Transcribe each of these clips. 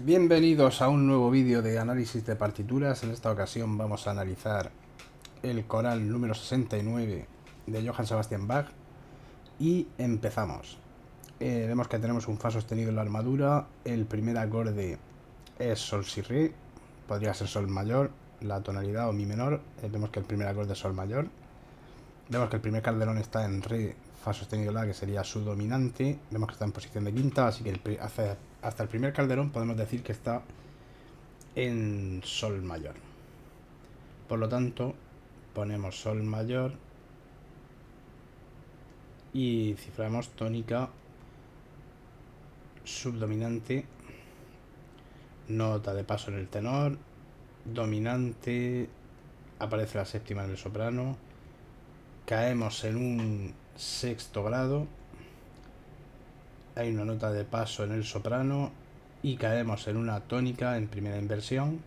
Bienvenidos a un nuevo vídeo de análisis de partituras. En esta ocasión vamos a analizar el coral número 69 de Johann Sebastian Bach y empezamos. Vemos que tenemos un fa sostenido en la armadura. El primer acorde es sol si re, podría ser sol mayor, la tonalidad o mi menor. Vemos que el primer acorde es sol mayor. Vemos que el primer calderón está en re, fa sostenido la, que sería su dominante. Vemos que está en posición de quinta, así que hasta el primer calderón podemos decir que está en sol mayor. Por lo tanto, ponemos sol mayor y ciframos tónica subdominante, nota de paso en el tenor, dominante, aparece la séptima en el soprano, caemos en un sexto grado, hay una nota de paso en el soprano y caemos en una tónica en primera inversión,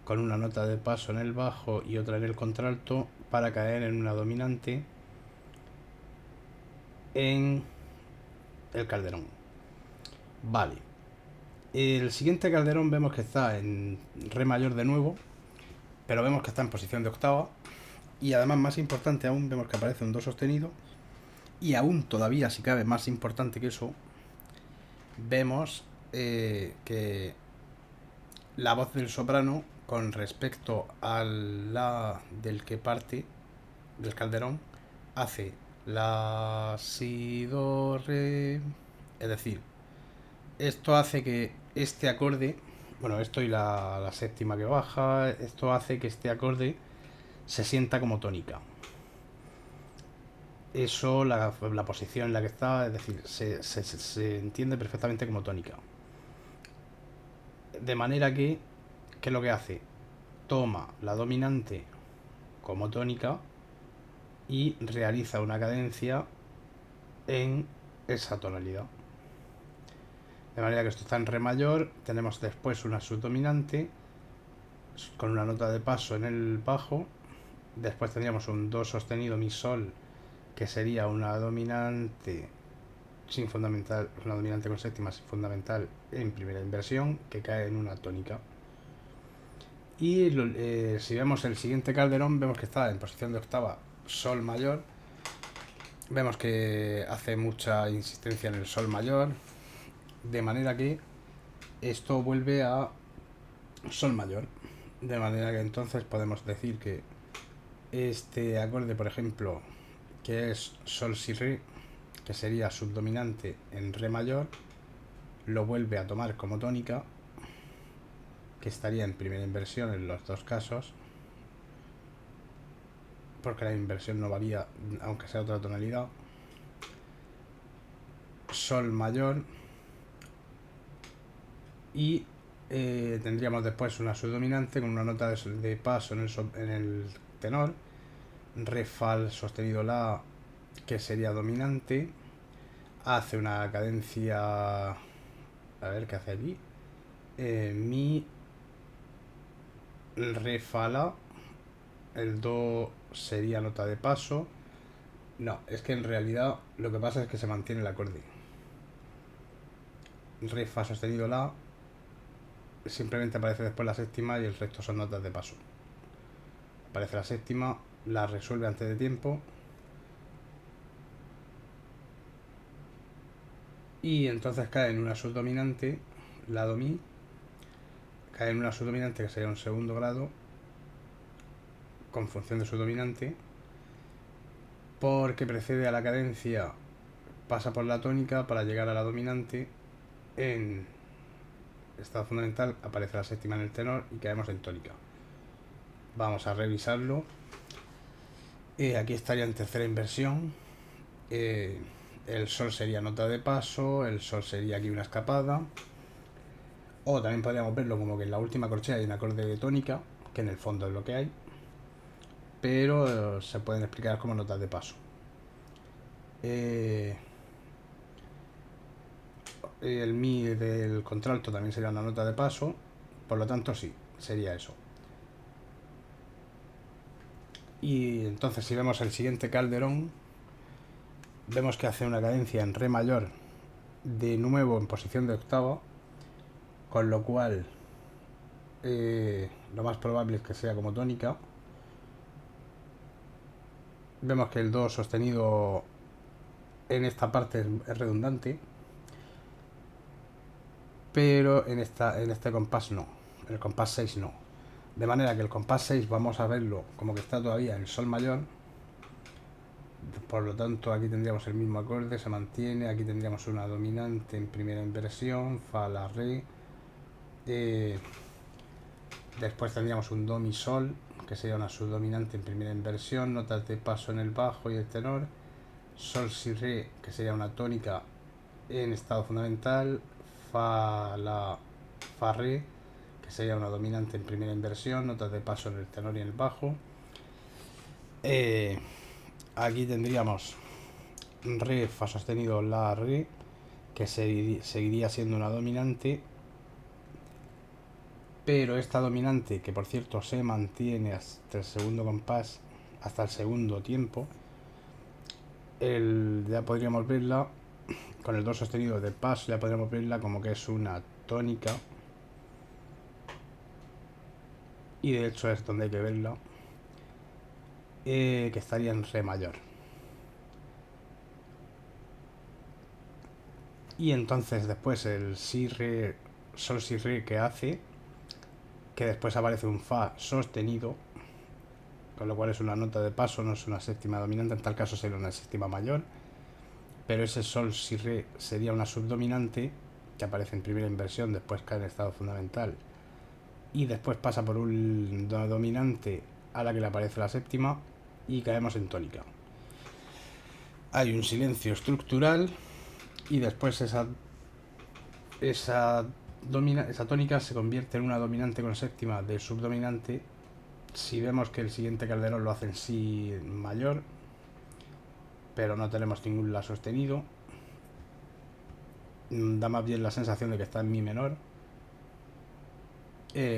con una nota de paso en el bajo y otra en el contralto, para caer en una dominante en el calderón. Vale. El siguiente calderón vemos que está en re mayor de nuevo, pero vemos que está en posición de octava. Y además, más importante aún, vemos que aparece un do sostenido. Y aún todavía, si cabe, más importante que eso, vemos que la voz del soprano con respecto a la del que parte del calderón hace la, si, do, re. Es decir, esto hace que este acorde, bueno, esto y la séptima que baja, esto hace que este acorde se sienta como tónica. Eso, la posición en la que está, es decir, se entiende perfectamente como tónica. De manera que, ¿qué es lo que hace? Toma la dominante como tónica y realiza una cadencia en esa tonalidad. De manera que esto está en re mayor, tenemos después una subdominante con una nota de paso en el bajo, después tendríamos un do sostenido mi sol, que sería una dominante sin fundamental, una dominante con séptima sin fundamental en primera inversión, que cae en una tónica. Y si vemos el siguiente calderón, vemos que está en posición de octava sol mayor. Vemos que hace mucha insistencia en el sol mayor, de manera que esto vuelve a sol mayor. De manera que entonces podemos decir que este acorde, por ejemplo, que es sol si re, que sería subdominante en re mayor, lo vuelve a tomar como tónica, que estaría en primera inversión en los dos casos, porque la inversión no varía aunque sea otra tonalidad. Sol mayor y tendríamos después una subdominante con una nota de paso en el tenor, re fa sostenido la, que sería dominante, hace una cadencia, a ver qué hace aquí, mi, re fa la, el do sería nota de paso. No, es que en realidad lo que pasa es que se mantiene el acorde. Re fa sostenido la, simplemente aparece después la séptima y el resto son notas de paso. Aparece la séptima, la resuelve antes de tiempo y entonces cae en una subdominante, la do mi, cae en una subdominante que sería un segundo grado con función de subdominante, porque precede a la cadencia, pasa por la tónica para llegar a la dominante. En estado fundamental aparece la séptima en el tenor y caemos en tónica. Vamos a revisarlo. Aquí estaría en tercera inversión. El sol sería nota de paso, el sol sería aquí una escapada. O también podríamos verlo como que en la última corchea hay un acorde de tónica, que en el fondo es lo que hay, pero se pueden explicar como notas de paso. El mi del contralto también sería una nota de paso, por lo tanto sí, sería eso. Y entonces si vemos el siguiente calderón, vemos que hace una cadencia en re mayor, de nuevo en posición de octava, con lo cual lo más probable es que sea como tónica. Vemos que el do sostenido en esta parte es redundante, pero en este compás no, en el compás 6 no. De manera que el compás 6 vamos a verlo como que está todavía en sol mayor. Por lo tanto, aquí tendríamos el mismo acorde, se mantiene. Aquí tendríamos una dominante en primera inversión, fa, la, re. Después tendríamos un do, mi, sol, que sería una subdominante en primera inversión, notas de paso en el bajo y el tenor. Sol, si, re, que sería una tónica en estado fundamental. Fa, la, fa, re, que sería una dominante en primera inversión, notas de paso en el tenor y en el bajo. Aquí tendríamos re, fa sostenido, la, re, que seguiría siendo una dominante, pero esta dominante, que por cierto se mantiene hasta el segundo compás, hasta el segundo tiempo, ya podríamos verla con el do sostenido de paso, ya podríamos verla como que es una tónica, y de hecho es donde hay que verla, que estaría en re mayor. Y entonces después el si, re, sol, si, re, que hace que después aparece un fa sostenido, con lo cual es una nota de paso, no es una séptima dominante, en tal caso sería una séptima mayor, pero ese sol, si, re sería una subdominante que aparece en primera inversión, después cae en estado fundamental y después pasa por una dominante a la que le aparece la séptima y caemos en tónica. Hay un silencio estructural y después esa tónica se convierte en una dominante con séptima de subdominante si vemos que el siguiente calderón lo hace en si mayor, pero no tenemos ningún la sostenido. Da más bien la sensación de que está en mi menor.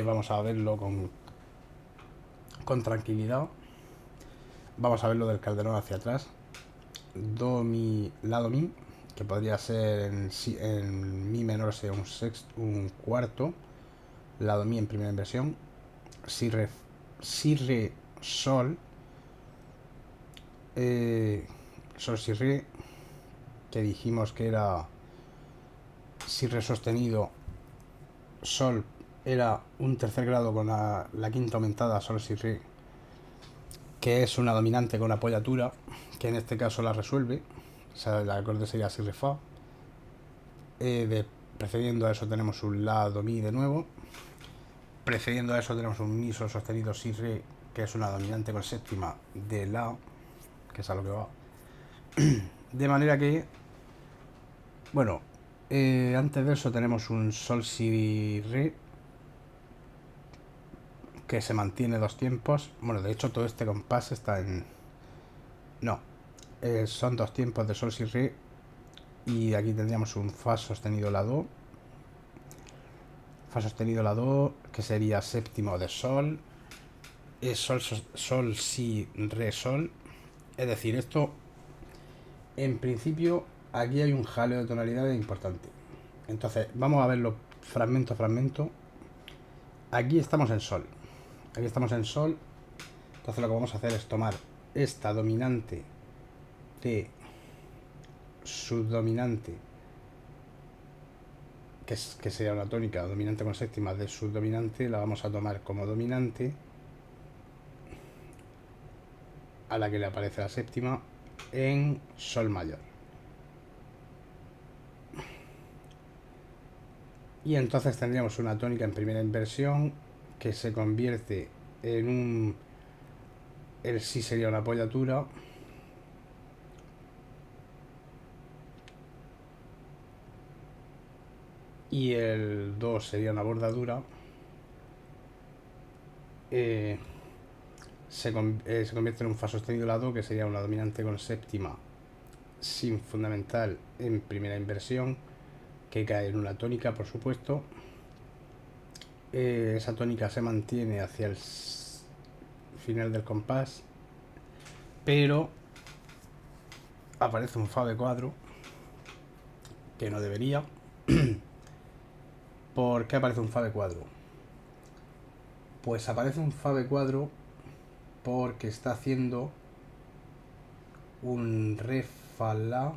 Vamos a verlo con tranquilidad. Vamos a verlo del calderón hacia atrás. Do, mi, la, do, mi, que podría ser en mi menor, sea un cuarto. La, do, mi en primera inversión. Si, re, sol. Sol, si, re, que dijimos que era si, re sostenido, sol, era un tercer grado con la quinta aumentada, sol, si, re, que es una dominante con apoyatura, que en este caso la resuelve. O sea, el acorde sería si, re, fa. Precediendo a eso tenemos un la, do, mi de nuevo. Precediendo a eso tenemos un mi, sol sostenido, si, re, que es una dominante con séptima de la, que es a lo que va. De manera que, bueno, antes de eso tenemos un sol, si, re, que se mantiene dos tiempos. Bueno, de hecho todo este compás está en... No, son dos tiempos de sol, si, re. Y aquí tendríamos un fa sostenido, la, do. Fa sostenido, la, do, que sería séptimo de sol. Sol, sol, si, re, sol. Es decir, esto, en principio, aquí hay un jaleo de tonalidades importante. Entonces, vamos a verlo fragmento a fragmento. Aquí estamos en sol. Aquí estamos en sol. Entonces lo que vamos a hacer es tomar esta dominante de subdominante, que sería una tónica dominante con séptima de subdominante, la vamos a tomar como dominante a la que le aparece la séptima en sol mayor. Y entonces tendríamos una tónica en primera inversión que se convierte en un... El si sería una apoyatura. Y el do sería una bordadura. Se convierte en un fa sostenido, la, do, que sería una dominante con séptima sin fundamental en primera inversión, que cae en una tónica, por supuesto. Esa tónica se mantiene hacia el final del compás, pero aparece un fa de cuadro, que no debería, ¿por qué aparece un fa de cuadro? Pues aparece un fa de cuadro porque está haciendo un re fa la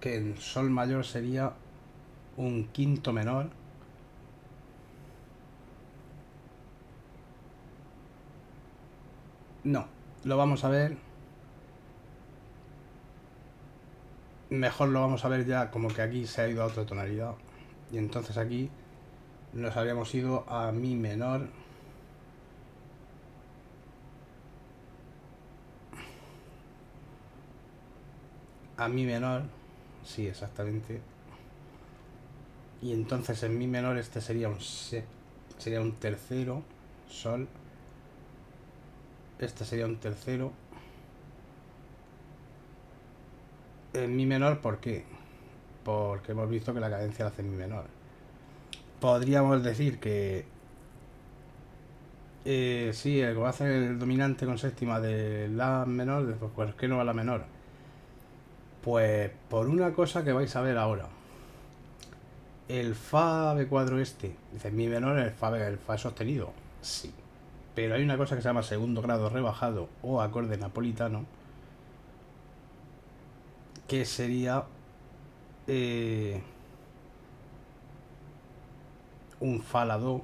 que en sol mayor sería un quinto menor. No, lo vamos a ver. Mejor lo vamos a ver ya como que aquí se ha ido a otra tonalidad. Y entonces aquí nos habríamos ido a mi menor. A mi menor. Sí, exactamente. Y entonces en mi menor este sería un tercero. Sol. Este sería un tercero. En mi menor, ¿por qué? Porque hemos visto que la cadencia la hace en mi menor. Podríamos decir que sí, el que va a hacer el dominante con séptima de la menor, pues ¿por qué no va la menor? Pues por una cosa que vais a ver ahora. El fa de cuadro este, dice mi menor, el fa sostenido. Sí. Pero hay una cosa que se llama segundo grado rebajado o acorde napolitano, que sería un fa la do.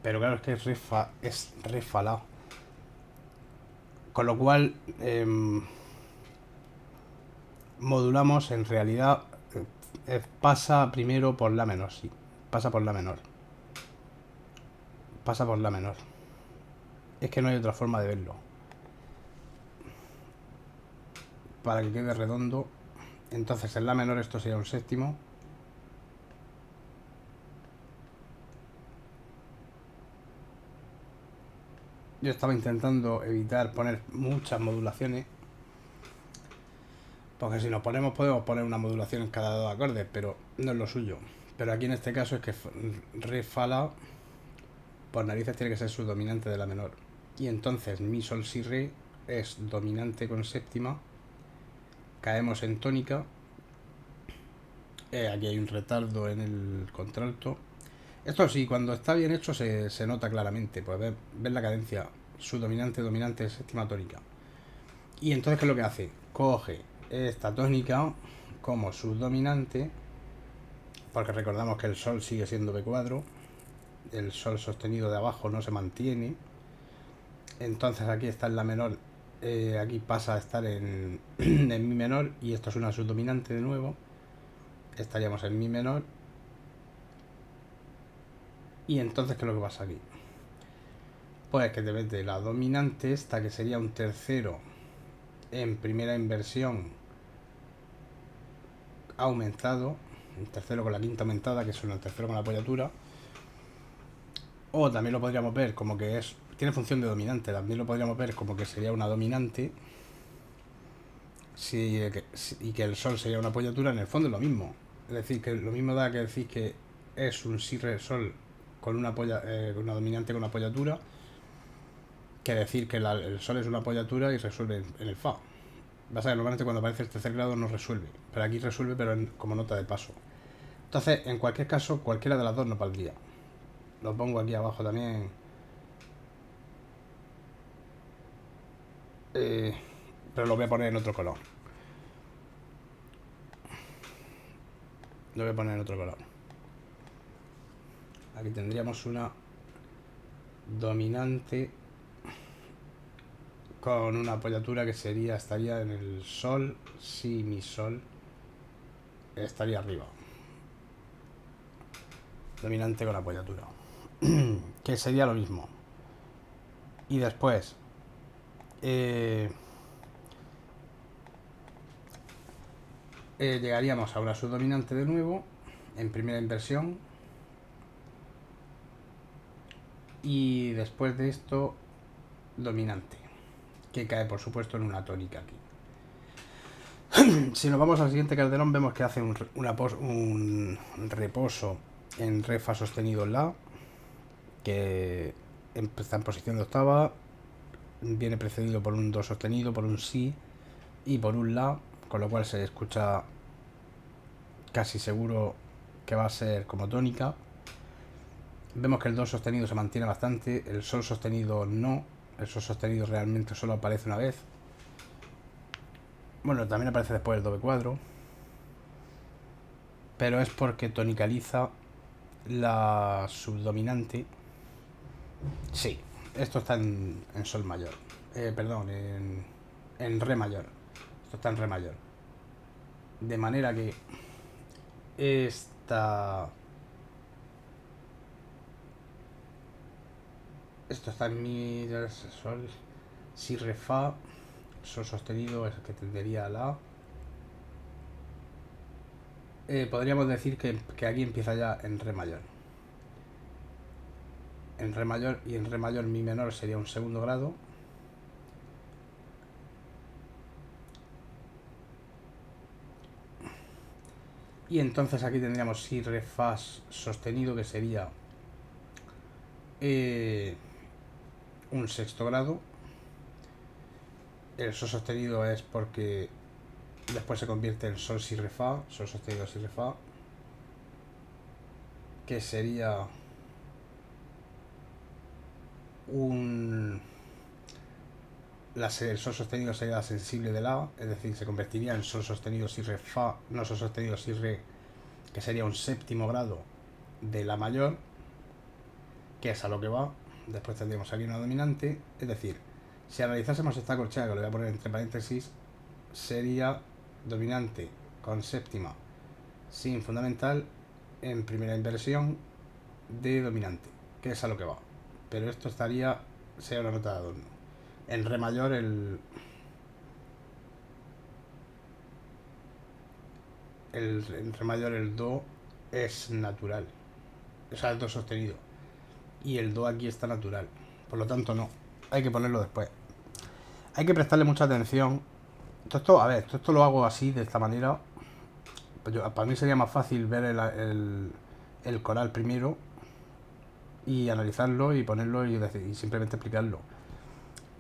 Pero claro, es que es re fa la. Con lo cual, modulamos en realidad. Pasa primero por la menor, sí. Pasa por la menor. Pasa por la menor. Es que no hay otra forma de verlo. Para que quede redondo. Entonces en la menor esto sería un séptimo. Yo estaba intentando evitar poner muchas modulaciones. Porque si nos ponemos podemos poner una modulación en cada dos acordes, pero no es lo suyo. Pero aquí en este caso es que re fa la por narices tiene que ser su dominante de la menor. Y entonces mi sol si re es dominante con séptima. Caemos en tónica. Aquí hay un retardo en el contralto. Esto sí, cuando está bien hecho se nota claramente. Pues ver la cadencia. Su dominante, dominante, séptima tónica. Y entonces, ¿qué es lo que hace? Coge esta tónica como subdominante, porque recordamos que el sol sigue siendo B cuadro, el sol sostenido de abajo no se mantiene, entonces aquí está en la menor, aquí pasa a estar en, en mi menor y esto es una subdominante de nuevo, estaríamos en mi menor y entonces ¿qué es lo que pasa aquí? Pues que te mete la dominante esta que sería un tercero en primera inversión aumentado, un tercero con la quinta aumentada, que es un tercero con la apoyatura. O también lo podríamos ver como que tiene función de dominante, también lo podríamos ver como que sería una dominante y que el sol sería una apoyatura. En el fondo es lo mismo. Es decir, que lo mismo da que decir que es un si re sol con una dominante con una apoyatura, que decir que el sol es una apoyatura y resuelve en el fa. Vas a ver, normalmente cuando aparece el tercer grado no resuelve, pero aquí resuelve, pero como nota de paso. Entonces, en cualquier caso, cualquiera de las dos no valdría. Lo pongo aquí abajo también. Pero lo voy a poner en otro color. Lo voy a poner en otro color. Aquí tendríamos una dominante con una apoyatura que estaría en el sol. Si mi sol estaría arriba. Dominante con apoyatura. Que sería lo mismo. Y después llegaríamos a una subdominante de nuevo en primera inversión. Y después de esto, dominante, que cae por supuesto en una tónica aquí. Si nos vamos al siguiente calderón, vemos que hace un reposo en re fa sostenido en la, que está en posición de octava, viene precedido por un do sostenido, por un si, y por un lado, con lo cual se escucha casi seguro que va a ser como tónica. Vemos que el do sostenido se mantiene bastante, el sol sostenido no, el sol sostenido realmente solo aparece una vez. Bueno, también aparece después el do B4, pero es porque tonicaliza la subdominante. Sí, esto está en sol mayor, perdón, en re mayor. Esto está en re mayor. De manera que esto está en mi sol, si, re, fa, sol sostenido es el que tendería a la. Podríamos decir que aquí empieza ya en re mayor. En re mayor, y en re mayor mi menor sería un segundo grado. Y entonces aquí tendríamos si, re, fa sostenido, que sería un sexto grado. El sol sostenido es porque después se convierte en sol, si, re, fa, sol sostenido, si, re, fa, que sería el sol sostenido sería la sensible de la, es decir, se convertiría en sol sostenido, si, re, fa, no sol sostenido, si, re, que sería un séptimo grado de la mayor, que es a lo que va. Después tendríamos aquí una dominante, es decir, si analizásemos esta corchea, que lo voy a poner entre paréntesis, sería dominante con séptima sin fundamental en primera inversión de dominante, que es a lo que va. Pero esto sería una nota de adorno. En re mayor en re mayor el do es natural, o sea, el do sostenido, y el do aquí está natural, por lo tanto no, hay que ponerlo después. Hay que prestarle mucha atención. Esto lo hago así, de esta manera. Pues para mí sería más fácil ver el coral primero y analizarlo y ponerlo y simplemente explicarlo.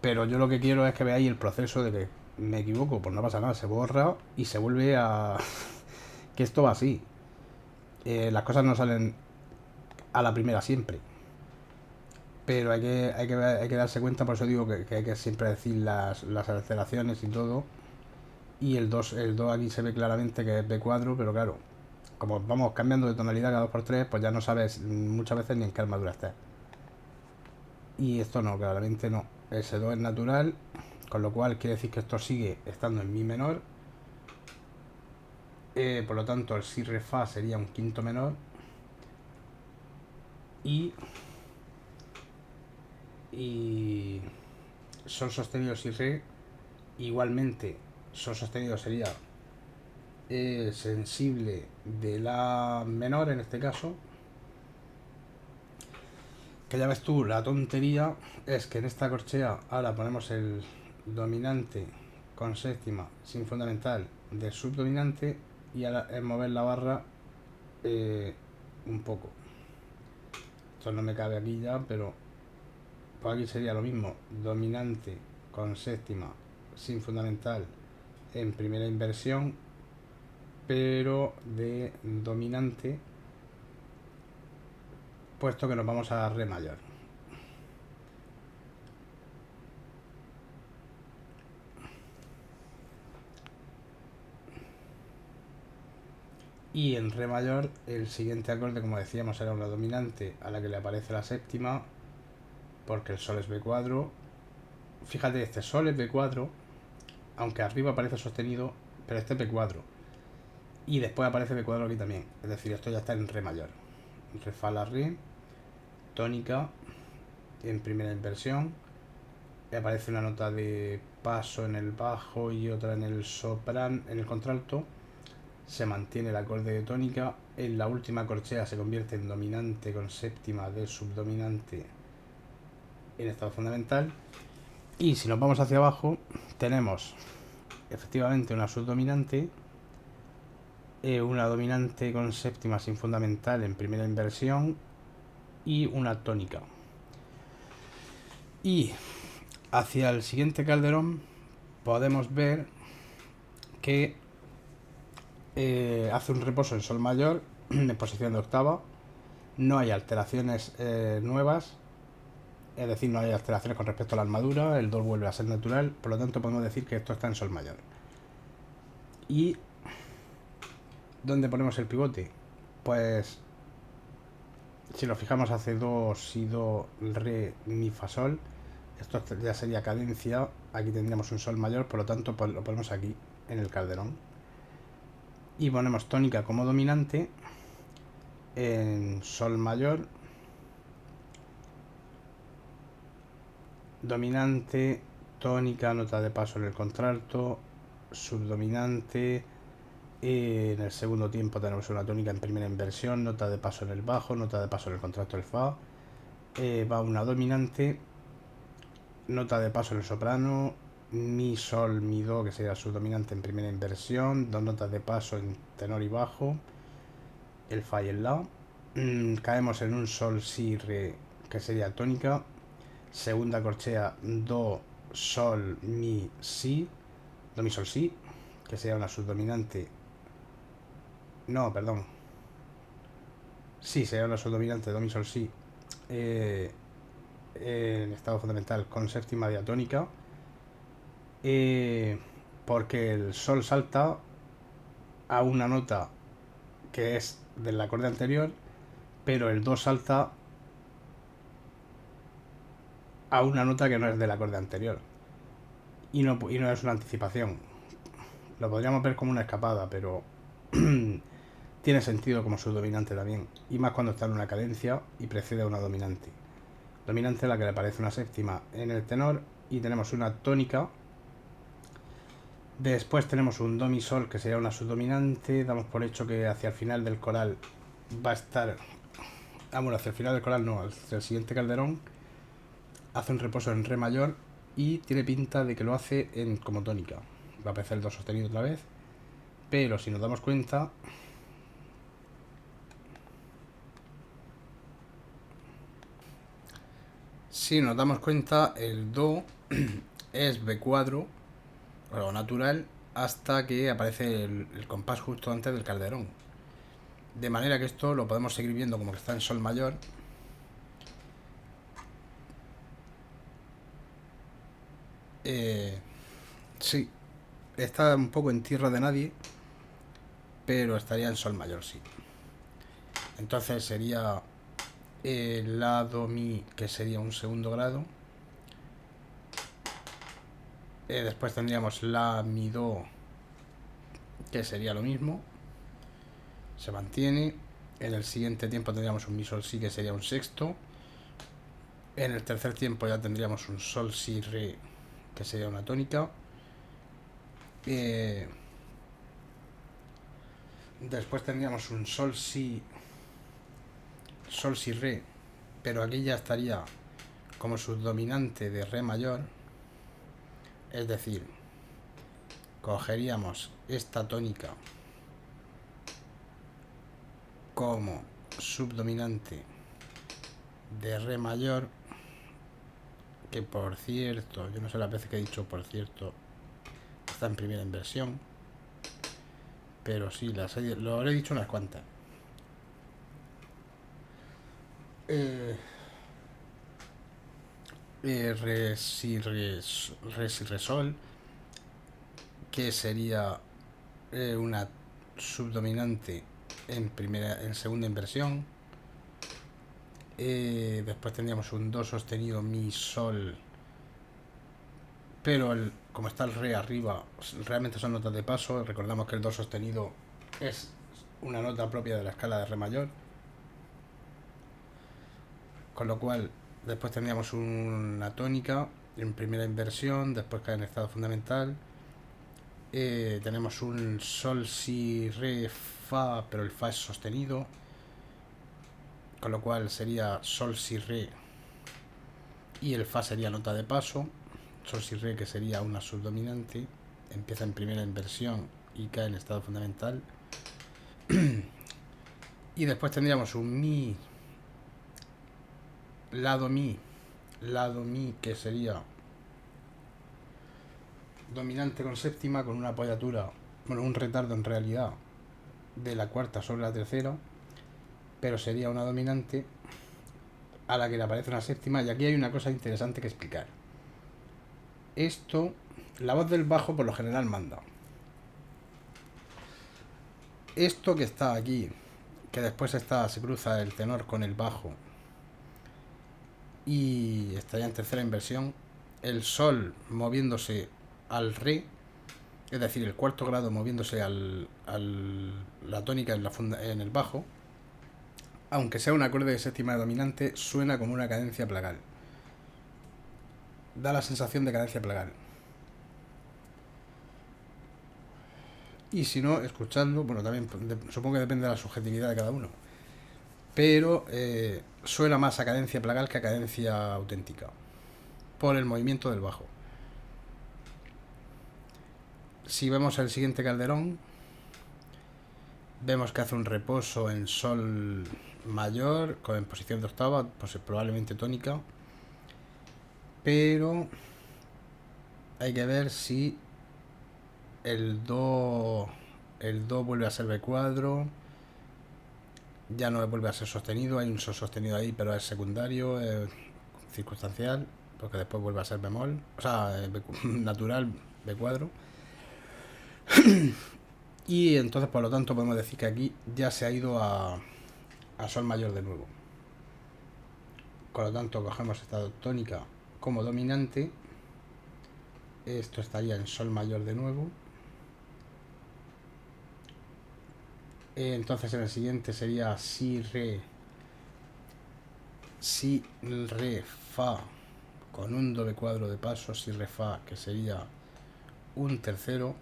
Pero yo lo que quiero es que veáis el proceso de que me equivoco, pues no pasa nada, se borra y se vuelve a... que esto va así. Las cosas no salen a la primera siempre. Pero hay que darse cuenta, por eso digo que hay que siempre decir las aceleraciones y todo. Y el do aquí se ve claramente que es B4, pero claro, como vamos cambiando de tonalidad cada 2x3, pues ya no sabes muchas veces ni en qué armadura estés. Y esto no, claramente no. Ese do es natural, con lo cual quiere decir que esto sigue estando en mi menor. Por lo tanto, el si, re, fa sería un quinto menor. Y sol sostenido, si, re, igualmente sol sostenido sería sensible de la menor en este caso. Que ya ves tú, la tontería es que en esta corchea ahora ponemos el dominante con séptima sin fundamental del subdominante, y ahora es mover la barra un poco. Esto no me cabe aquí ya, pero pues aquí sería lo mismo, dominante con séptima sin fundamental en primera inversión, pero de dominante, puesto que nos vamos a re mayor. Y en re mayor el siguiente acorde, como decíamos, era una dominante a la que le aparece la séptima, porque el sol es B4. Fíjate, este sol es B4, aunque arriba aparece sostenido, pero este es B4. Y después aparece B4 aquí también, es decir, esto ya está en re mayor. Re, fa, la, re, tónica en primera inversión, y aparece una nota de paso en el bajo y otra en el soprano, en el contralto. Se mantiene el acorde de tónica, en la última corchea se convierte en dominante con séptima del subdominante en estado fundamental. Y si nos vamos hacia abajo, tenemos efectivamente una subdominante, una dominante con séptima sin fundamental en primera inversión y una tónica. Y hacia el siguiente calderón podemos ver que hace un reposo en sol mayor en posición de octava. No hay alteraciones nuevas, es decir, no hay alteraciones con respecto a la armadura, el do vuelve a ser natural, por lo tanto podemos decir que esto está en sol mayor. ¿Y dónde ponemos el pivote? Pues si nos fijamos hace do, si, do, re, mi, fa, sol. Esto ya sería cadencia. Aquí tendríamos un sol mayor, por lo tanto pues lo ponemos aquí en el calderón. Y ponemos tónica como dominante en sol mayor, dominante, tónica, nota de paso en el contralto, subdominante. En el segundo tiempo tenemos una tónica en primera inversión, nota de paso en el bajo, nota de paso en el contralto del fa. Va una dominante, nota de paso en el soprano, mi, sol, mi, do, que sería subdominante en primera inversión, dos notas de paso en tenor y bajo, el fa y el la. Caemos en un sol, si, re, que sería tónica. Segunda corchea, do, sol, mi, si, do, mi, sol, si, que sería una subdominante. No, perdón. Sí, sería una subdominante, do, mi, sol, si, en estado fundamental con séptima diatónica. Porque el sol salta a una nota que es del acorde anterior, pero el do salta a una nota que no es del acorde anterior. Y no es una anticipación. Lo podríamos ver como una escapada, pero tiene sentido como subdominante también. Y más cuando está en una cadencia y precede a una dominante. Dominante a la que le aparece una séptima en el tenor y tenemos una tónica. Después tenemos un do, mi, sol, que sería una subdominante. Damos por hecho que hacia el final del coral va a estar... bueno, hacia el final del coral no, hacia el siguiente calderón hace un reposo en re mayor y tiene pinta de que lo hace como tónica. Va a aparecer el do sostenido otra vez, pero si nos damos cuenta, el do es B cuadro, o natural, hasta que aparece el compás justo antes del calderón. De manera que esto lo podemos seguir viendo como que está en sol mayor. Sí, está un poco en tierra de nadie, pero estaría en sol mayor, sí. Entonces sería la, do, mi, que sería un segundo grado. Después tendríamos la, mi, do, que sería lo mismo. Se mantiene. En el siguiente tiempo tendríamos un mi, sol, si, que sería un sexto. En el tercer tiempo ya tendríamos un sol, si, re, que sería una tónica. Después tendríamos un sol, si, re, pero aquí ya estaría como subdominante de re mayor. Es decir, cogeríamos esta tónica como subdominante de re mayor, que por cierto, yo no sé las veces que he dicho por cierto, está en primera inversión, pero sí, lo habré dicho unas cuantas. Re, si, re, sol, que sería una subdominante en segunda inversión. Después tendríamos un do sostenido, mi, sol, pero como está el re arriba, realmente son notas de paso. Recordamos que el do sostenido es una nota propia de la escala de re mayor, con lo cual después tendríamos una tónica en primera inversión, después cae en estado fundamental. Tenemos un sol, si, re, fa, pero el fa es sostenido, con lo cual sería sol, si, re, y el fa sería nota de paso. Sol, si, re, que sería una subdominante, empieza en primera inversión y cae en estado fundamental. Y después tendríamos un mi, lado mi, que sería dominante con séptima, con una apoyatura bueno, un retardo en realidad de la cuarta sobre la tercera, pero sería una dominante a la que le aparece una séptima. Y aquí hay una cosa interesante que explicar. Esto, la voz del bajo por lo general manda. Esto que está aquí, que después se cruza el tenor con el bajo y estaría en tercera inversión, el sol moviéndose al re, es decir, el cuarto grado moviéndose la tónica en el bajo, aunque sea un acorde de séptima dominante, suena como una cadencia plagal. Da la sensación de cadencia plagal. Y si no, escuchadlo, bueno, también supongo que depende de la subjetividad de cada uno. Pero suena más a cadencia plagal que a cadencia auténtica, por el movimiento del bajo. Si vemos el siguiente calderón, vemos que hace un reposo en sol mayor, en posición de octava, pues probablemente tónica. Pero hay que ver si el do vuelve a ser B cuadro, ya no vuelve a ser sostenido, hay un sol sostenido ahí, pero es secundario, circunstancial, porque después vuelve a ser bemol, o sea, natural, B cuadro. Y entonces, por lo tanto, podemos decir que aquí ya se ha ido a sol mayor de nuevo. Por lo tanto, cogemos esta tónica como dominante. Esto estaría en sol mayor de nuevo. Entonces en el siguiente sería si, re, fa, con un doble cuadro de paso, si, re, fa, que sería un tercero.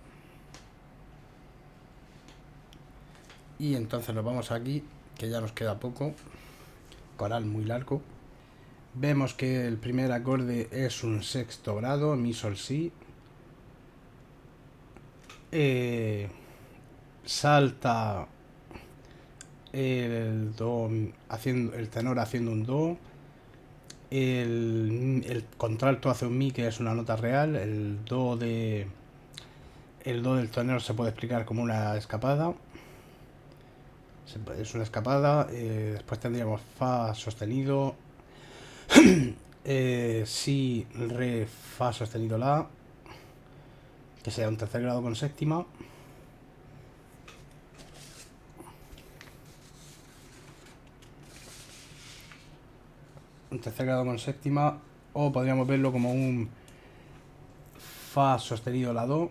Y entonces nos vamos aquí, que ya nos queda poco, coral muy largo. Vemos que el primer acorde es un sexto grado, mi, sol, si. Salta el do, el tenor haciendo un do. El contralto hace un mi, que es una nota real. El do del tenor se puede explicar como una escapada. Es una escapada. Después tendríamos fa sostenido, si, re, fa sostenido, la, que sea un tercer grado con séptima. Un tercer grado con séptima, o podríamos verlo como un fa sostenido, la, do,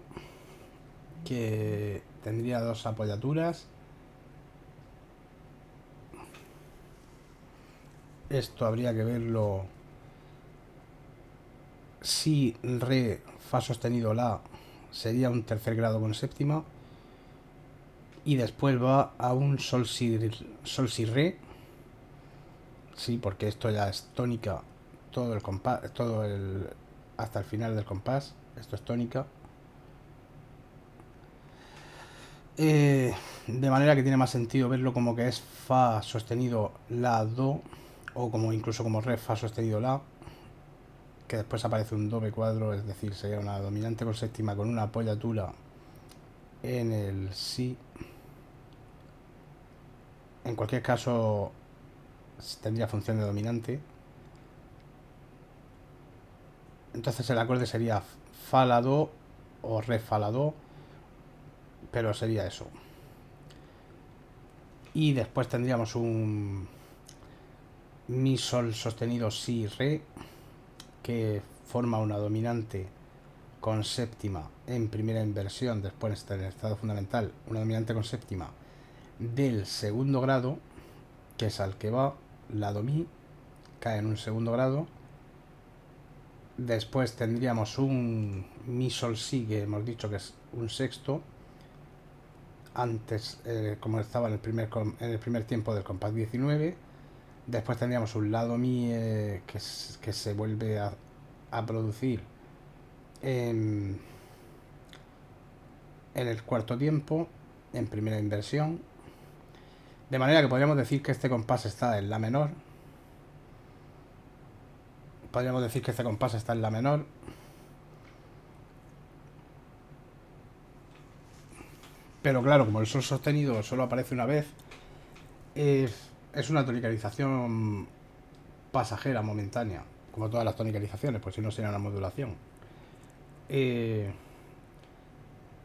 que tendría dos apoyaturas. Esto habría que verlo si, re, fa sostenido, la, sería un tercer grado con séptima. Y después va a un sol, si, re. Sí, porque esto ya es tónica todo el compás, hasta el final del compás. Esto es tónica. De manera que tiene más sentido verlo como que es fa sostenido, la, do, o como incluso como re, fa sostenido, la, que después aparece un do, be cuadro, es decir, sería una dominante con séptima con una apoyatura en el si. En cualquier caso tendría función de dominante. Entonces el acorde sería fa, la, do o re, fa, la, do, pero sería eso. Y después tendríamos un mi, sol sostenido, si, re, que forma una dominante con séptima en primera inversión. Después en el estado fundamental una dominante con séptima del segundo grado, que es al que va la do, mi, cae en un segundo grado. Después tendríamos un mi, sol, si, que hemos dicho que es un sexto. Antes, como estaba en el primer tiempo del compás 19. Después tendríamos un la, do, mi, que se vuelve a producir en el cuarto tiempo, en primera inversión. De manera que podríamos decir que este compás está en la menor. Podríamos decir que este compás está en la menor. Pero claro, como el sol sostenido solo aparece una vez, es una tonicalización pasajera, momentánea, como todas las tonicalizaciones, pues si no sería una modulación.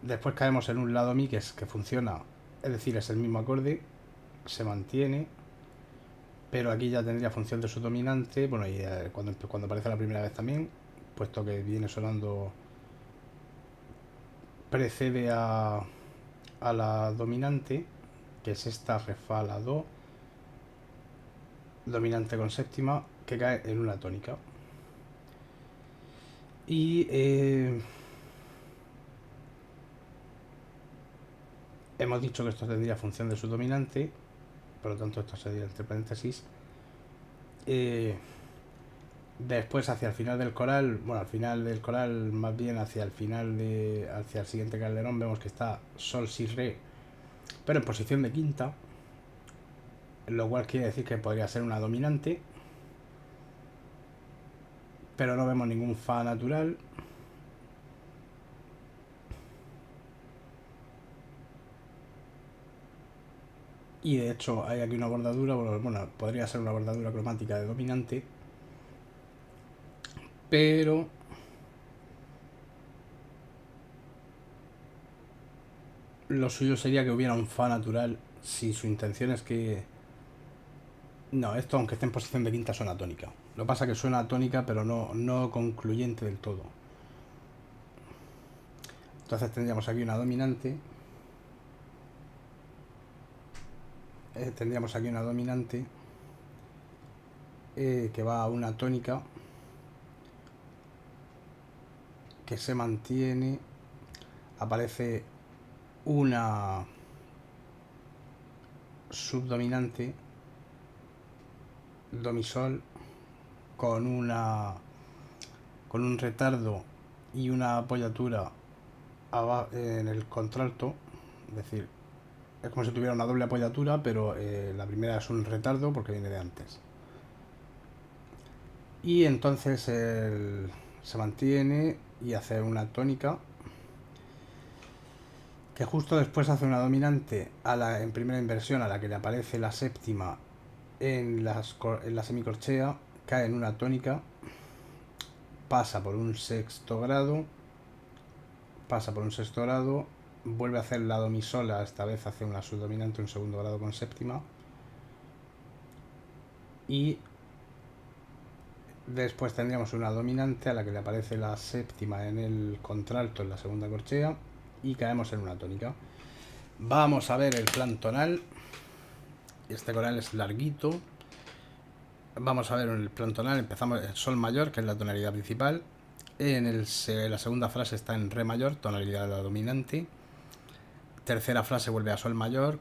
Después caemos en un lado mi que funciona, es decir, es el mismo acorde, se mantiene, pero aquí ya tendría función de subdominante, bueno, y cuando aparece la primera vez también, puesto que viene sonando, precede a la dominante, que es esta re fa la do, dominante con séptima, que cae en una tónica. Y hemos dicho que esto tendría función de subdominante, por lo tanto esto sería entre paréntesis. Después hacia el final del coral, bueno, al final del coral, más bien hacia hacia el siguiente calderón, vemos que está sol, si, re, pero en posición de quinta, lo cual quiere decir que podría ser una dominante, pero no vemos ningún fa natural. Y de hecho hay aquí una bordadura, bueno, podría ser una bordadura cromática de dominante, pero lo suyo sería que hubiera un fa natural si su intención es que... No, esto aunque esté en posición de quinta suena tónica. Lo que pasa es que suena tónica pero no concluyente del todo. Entonces tendríamos aquí una dominante. Que va a una tónica que se mantiene. Aparece una subdominante, do mi sol, con un retardo y una apoyatura en el contralto, es decir, es como si tuviera una doble apoyatura, pero la primera es un retardo porque viene de antes. Y entonces se mantiene y hace una tónica que justo después hace una dominante en primera inversión, a la que le aparece la séptima en la semicorchea, cae en una tónica, pasa por un sexto grado, vuelve a hacer la do mi sola, esta vez hace una subdominante, un segundo grado con séptima, y después tendríamos una dominante a la que le aparece la séptima en el contralto en la segunda corchea y caemos en una tónica. Vamos a ver el plan tonal. Este coral es larguito. Vamos a ver el plan tonal. Empezamos en sol mayor, que es la tonalidad principal. La segunda frase está en re mayor, tonalidad de la dominante. Tercera frase vuelve a sol mayor.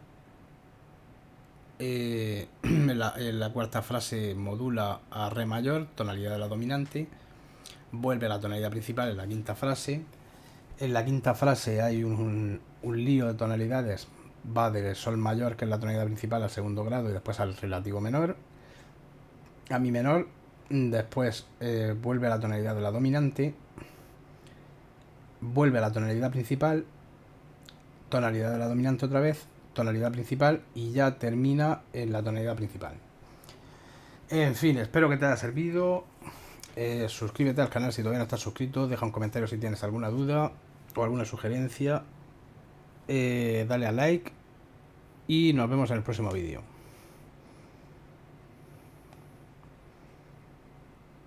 En la cuarta frase modula a re mayor, tonalidad de la dominante. Vuelve a la tonalidad principal en la quinta frase. En la quinta frase hay un lío de tonalidades. Va del sol mayor, que es la tonalidad principal, al segundo grado y después al relativo menor, a mi menor. Después vuelve a la tonalidad de la dominante, vuelve a la tonalidad principal, tonalidad de la dominante otra vez, tonalidad principal y ya termina en la tonalidad principal. En fin, espero que te haya servido. Suscríbete al canal si todavía no estás suscrito, deja un comentario si tienes alguna duda o alguna sugerencia, dale a like y nos vemos en el próximo vídeo.